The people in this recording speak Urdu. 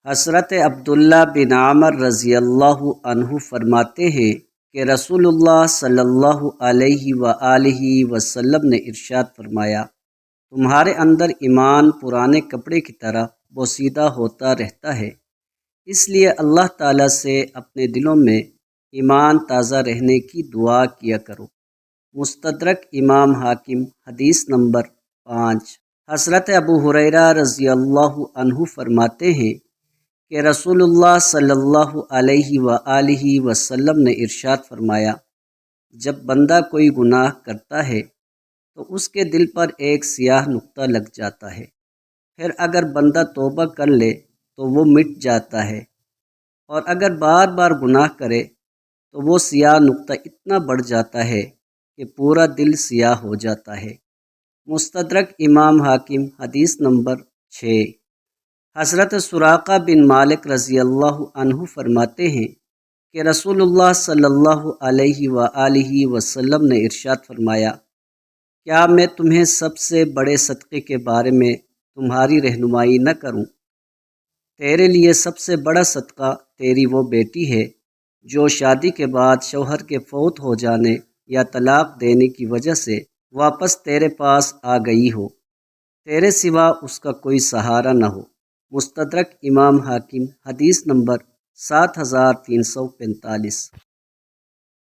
حضرت عبداللہ بن عمر رضی اللہ عنہ فرماتے ہیں کہ رسول اللہ صلی اللہ علیہ وآلہ وسلم نے ارشاد فرمایا، تمہارے اندر ایمان پرانے کپڑے کی طرح بوسیدہ ہوتا رہتا ہے، اس لیے اللہ تعالیٰ سے اپنے دلوں میں ایمان تازہ رہنے کی دعا کیا کرو۔ مستدرک امام حاکم، حدیث نمبر 5۔ حضرت ابو ہریرہ رضی اللہ عنہ فرماتے ہیں کہ رسول اللہ صلی اللہ علیہ وآلہ وسلم نے ارشاد فرمایا، جب بندہ کوئی گناہ کرتا ہے تو اس کے دل پر ایک سیاہ نقطہ لگ جاتا ہے، پھر اگر بندہ توبہ کر لے تو وہ مٹ جاتا ہے، اور اگر بار بار گناہ کرے تو وہ سیاہ نقطہ اتنا بڑھ جاتا ہے کہ پورا دل سیاہ ہو جاتا ہے۔ مستدرک امام حاکم، حدیث نمبر 6۔ حضرت سراقہ بن مالک رضی اللہ عنہ فرماتے ہیں کہ رسول اللہ صلی اللہ علیہ وآلہ وسلم نے ارشاد فرمایا، کیا میں تمہیں سب سے بڑے صدقے کے بارے میں تمہاری رہنمائی نہ کروں؟ تیرے لیے سب سے بڑا صدقہ تیری وہ بیٹی ہے جو شادی کے بعد شوہر کے فوت ہو جانے یا طلاق دینے کی وجہ سے واپس تیرے پاس آ گئی ہو، تیرے سوا اس کا کوئی سہارا نہ ہو۔ مستدرک امام حاکم، حدیث نمبر 7345۔